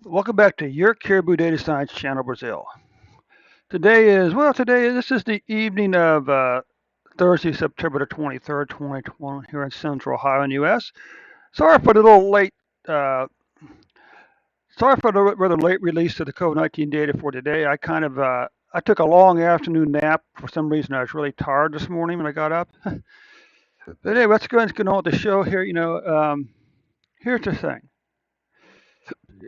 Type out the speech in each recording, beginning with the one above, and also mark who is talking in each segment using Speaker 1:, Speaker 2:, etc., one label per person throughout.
Speaker 1: Welcome back to your Caribou Data Science channel, Brazil. This is the evening of Thursday, September the 23rd, 2020, here in Central Ohio, in the U.S. Sorry for the little late, uh, sorry for the rather late release of the COVID-19 data for today. I took a long afternoon nap. For some reason, I was really tired this morning when I got up. But anyway, let's go ahead and get on with the show here. Here's the thing.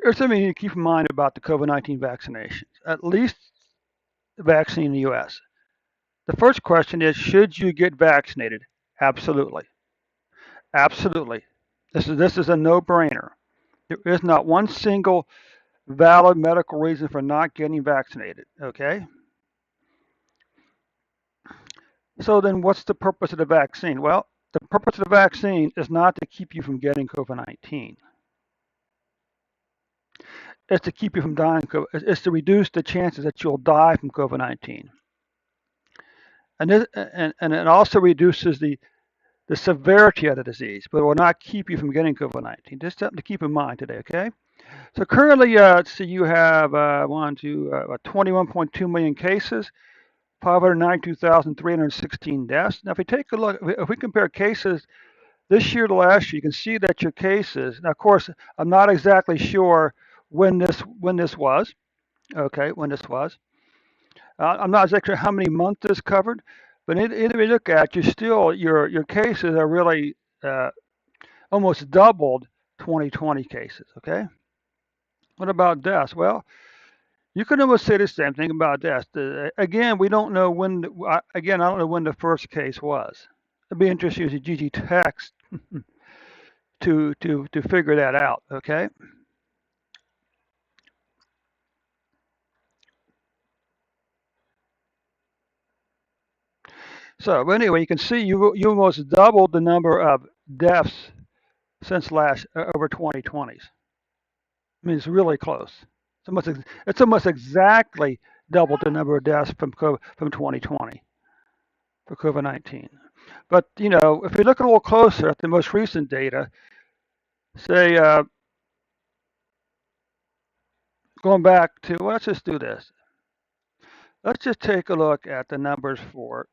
Speaker 1: There's something you need to keep in mind about the COVID-19 vaccinations, at least the vaccine in the U.S. The first question is, should you get vaccinated? Absolutely. Absolutely. This is a no-brainer. There is not one single valid medical reason for not getting vaccinated. Okay? So then what's the purpose of the vaccine? Well, the purpose of the vaccine is not to keep you from getting COVID-19. It's to keep you from dying. It's to reduce the chances that you'll die from COVID-19. And it also reduces the severity of the disease, but it will not keep you from getting COVID-19. Just something to keep in mind today, okay? So currently, you have 21.2 million cases, 592,316 deaths. Now, if we take a look, if we compare cases this year to last year, you can see that your cases. Now, of course, I'm not exactly sure when this was. Okay, when this was. I'm not exactly sure how many months this covered, but either we look at, your cases are really uh, almost doubled 2020 cases. Okay. What about deaths? Well, you can almost say the same thing about deaths. Again, we don't know again, I don't know when the first case was. It'd be interesting to use GG text to figure that out. Okay. So anyway, you can see you almost doubled the number of deaths since last over 2020s. I mean, it's really close. It's almost exactly double the number of deaths from 2020 for COVID-19. But if we look a little closer at the most recent data, say going back to, well, let's just do this. Let's just take a look at the numbers for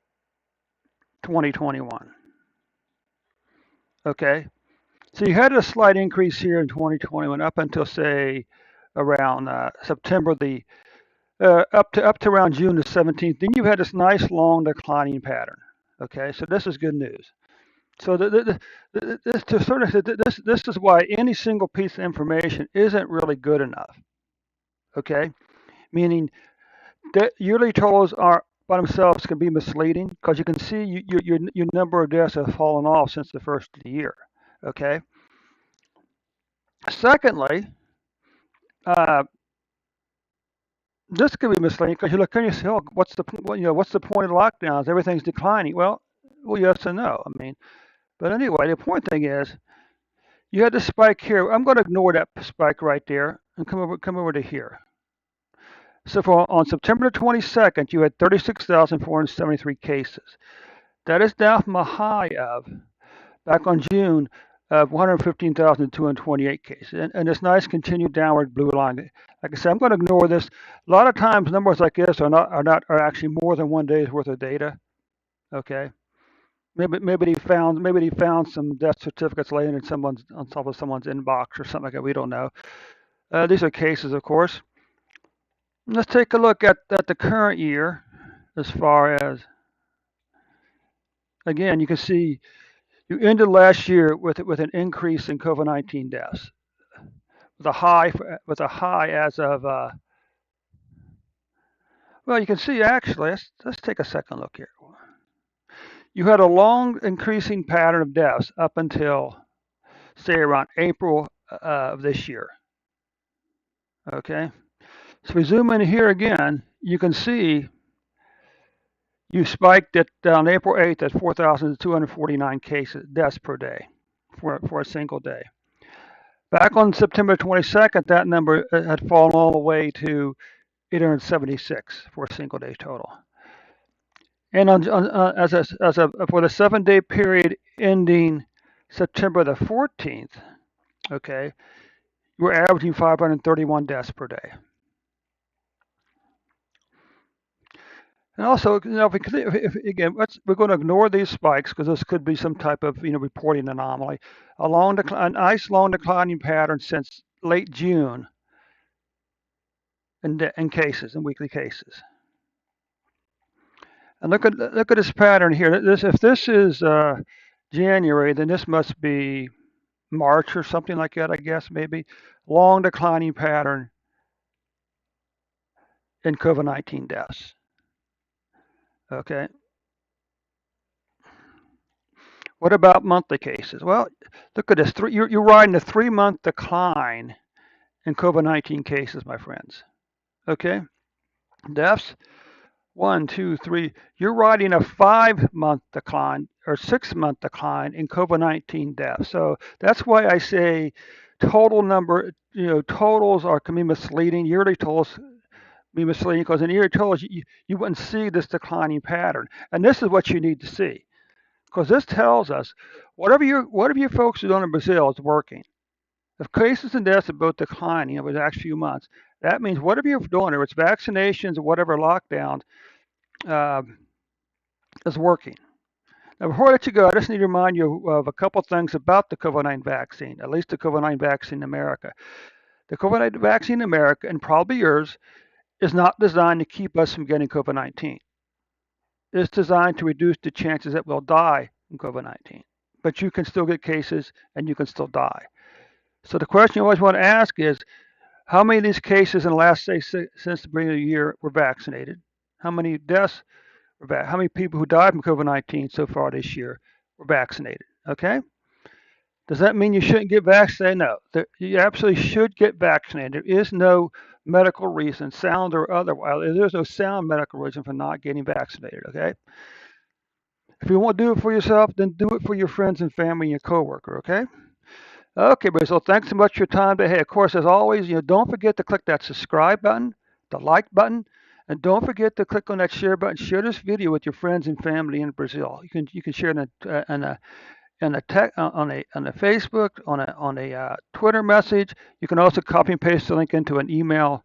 Speaker 1: 2021. Okay, so you had a slight increase here in 2021 up until say around September the up to around June the 17th. Then you had this nice long declining pattern. Okay, so this is good news. So this to sort of this is why any single piece of information isn't really good enough. Okay, meaning that yearly totals are by themselves can be misleading because you can see your number of deaths have fallen off since the first of the year. Okay. Secondly, uh, this could be misleading because you look and you say, "Oh, what's the point of lockdowns? Everything's declining." Well, yes and no. I mean, but anyway, the point thing is, you had the spike here. I'm going to ignore that spike right there and come over to here. So on September 22nd, you had 36,473 cases. That is down from a high of back on June of 115,228 cases. And this nice continued downward blue line. Like I said, I'm going to ignore this. A lot of times numbers like this are actually more than one day's worth of data. Okay. Maybe they found some death certificates laying in someone's on top of someone's inbox or something like that. We don't know. These are cases, of course. Let's take a look at the current year as far as, again, you can see you ended last year with an increase in COVID-19 deaths, with a high as of well, you can see actually. Let's take a second look here. You had a long increasing pattern of deaths up until say around April of this year. Okay, so we zoom in here again. You can see you spiked it on April 8th at 4,249 cases deaths per day for a single day. Back on September 22nd, that number had fallen all the way to 876 for a single day total. And for the 7-day period ending September the 14th, okay, we're averaging 531 deaths per day. And also, again, we're going to ignore these spikes because this could be some type of reporting anomaly. A nice long declining pattern since late June in cases, in weekly cases. And look at this pattern here. If this is January, then this must be March or something like that, I guess maybe. Long declining pattern in COVID-19 deaths. Okay. What about monthly cases? Well, look at this. You're riding a 3-month decline in COVID-19 cases, my friends. Okay. Deaths, 1, 2, 3. You're riding a 5-month decline or 6-month decline in COVID-19 deaths. So that's why I say total number, totals can be misleading. Yearly totals be misleading because in yearly totals you wouldn't see this declining pattern. And this is what you need to see because this tells us whatever you folks are doing in Brazil is working. If cases and deaths are both declining over the next few months, that means whatever you're doing, whether it's vaccinations or whatever lockdowns, uh, is working. Now, before I let you go, I just need to remind you of a couple things about the COVID-19 vaccine, at least the COVID-19 vaccine in America. The COVID-19 vaccine in America, and probably yours, is not designed to keep us from getting COVID-19. It's designed to reduce the chances that we'll die from COVID-19. But you can still get cases and you can still die. So the question you always want to ask is, how many of these cases in the last, say, since the beginning of the year were vaccinated? How many deaths were How many people who died from COVID-19 so far this year were vaccinated? Okay. Does that mean you shouldn't get vaccinated? No. You absolutely should get vaccinated. There is no medical reason, sound or otherwise. There's no sound medical reason for not getting vaccinated. Okay. If you want to do it for yourself, then do it for your friends and family and your coworker. Okay. Okay, Brazil, thanks so much for your time today. Of course, as always, don't forget to click that subscribe button, the like button, and don't forget to click on that share button. Share this video with your friends and family in Brazil. You can share it on a Facebook, on a Twitter message. You can also copy and paste the link into an email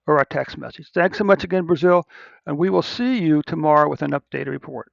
Speaker 1: or a text message. Thanks so much again, Brazil, and we will see you tomorrow with an updated report.